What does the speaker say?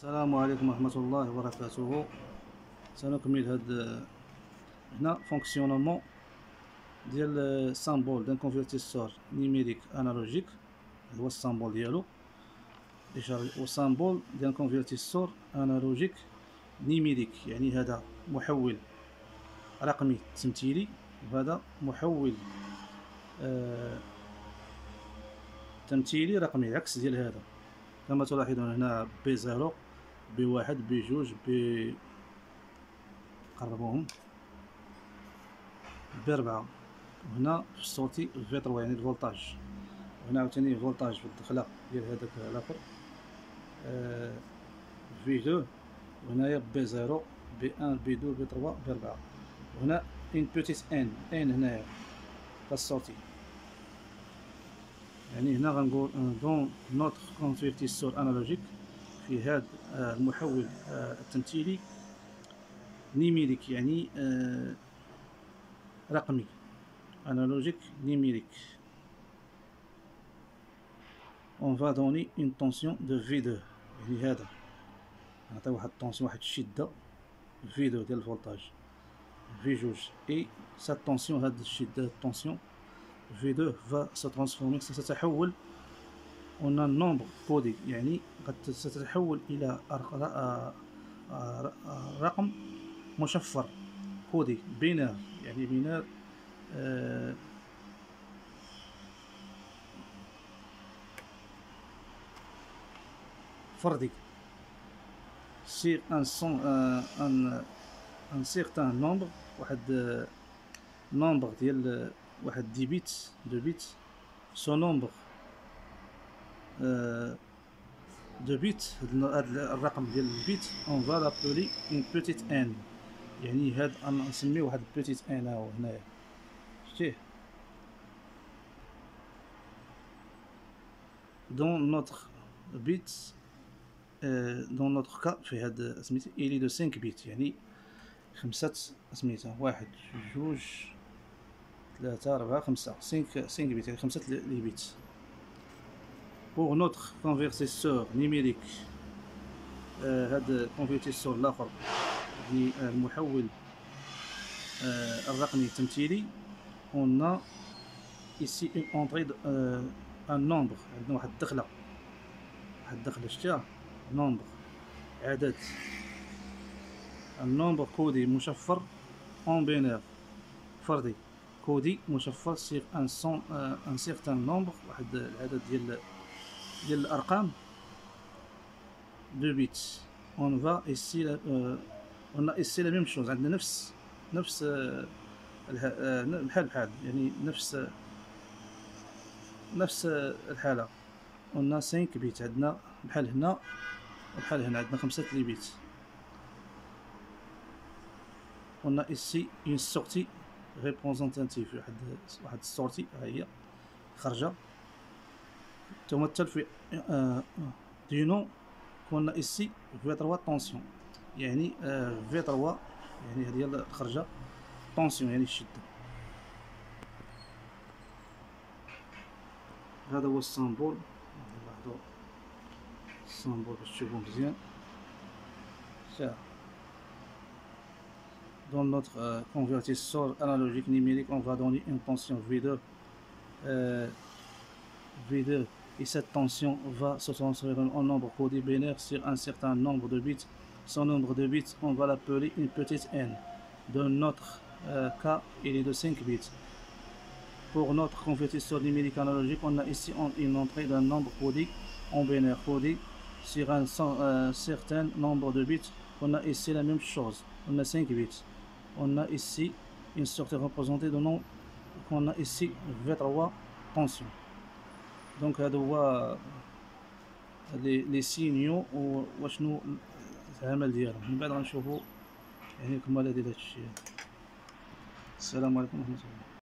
السلام عليكم ورحمة الله وبركاته. سنكمل هاد هنا فونكسيونمون ديال سامبول دان كونفرتيسور نيميريك انالوجيك. هو السامبول ديالو وسامبول ديال كونفرتيسور انالوجيك نيميريك، يعني هذا محول رقمي تمثيلي وهذا محول تمثيلي رقمي، العكس ديال هذا. كما تلاحظون هنا بي 0 بي 1 بي 2 بي قربوهم بي 4، وهنا في الصوتي في 3 يعني الفولتاج، وهنا عاوتاني فولتاج في الدخله ديال هذاك الاخر في 2، وهنايا بي 0 بي 1 بي 2 بي 3 بي 4، وهنا ان بوتيت ان هنايا كالصوتي. يعني هنا غنقول دون نوتر كونفرتيسور انالوجيك، في هذا المحول التمثيلي نيميريك يعني رقمي، انالوجيك نيميريك. on va donner une tension de V2، يعني هذا نعطي واحد الطونسيون، واحد الشده V2 ديال الفولتاج V2 اي سات طونسيون، هاد الشده الطونسيون V2 va se transformer، ستتحول on a nombre codé، يعني قد ستتحول إلى رقم مشفر كودي بينار، يعني بينار فردي sur un certain nombre، واحد nombre ديال واحد 10 بيت دو بيت. ce nombre دو بيت، هذا الرقم ديال البيت on va l'appeler une petite n، يعني هاد نسميه واحد petite n. هاهو هنايا شتيه dans notre bit dans notre cas في هاد سميتو il est de 5 بيت، يعني 5 سميتها 1 2 3 4 5 5 بيت، يعني 5 لي بيت. pour notre convertisseur numérique هذا الكونفرتيسور الاخر يعني المحول الرقمي التمثيلي on a ici une entrée un nombre، عندنا واحد الدخله شتيها nombre عدد النومبر كودي مشفر en بينير فردي كودي مشفر sur un certain nombre، واحد العدد ديال الارقام دو بيت. on va ici on a ici la même chose، عندنا نفس بحال يعني نفس الحاله. on a 5 بيت، عندنا بحال هنا وبحال هنا عندنا 5 لي بيت. on a ici une sortie représentative، واحد السورتي ها هي خرجه تمثل في دي نو كون ici V3 طونسيون، يعني V3 يعني هذه هي الخرجه طونسيون يعني الشده. هذا هو السامبول، نلاحظوا السامبول باش تشوفوا مزيان. dans notre convertisseur analogique numérique on va donner une tension V2 et cette tension va se transformer en nombre codé binaire sur un certain nombre de bits. Ce nombre de bits on va l'appeler une petite n. Dans notre cas il est de 5 bits. Pour notre convertisseur numérique analogique on a ici une entrée d'un nombre codé en binaire codé sur un certain nombre de bits. On a ici la même chose, on a 5 bits. On a ici une sortie représentée de nom qu'on a ici V3 tension. donc هذا هو لي سينيو وشنو العمل ديالهم. من بعد غنشوفوا يعني كمال ديال هذا الشيء. السلام عليكم ورحمة الله.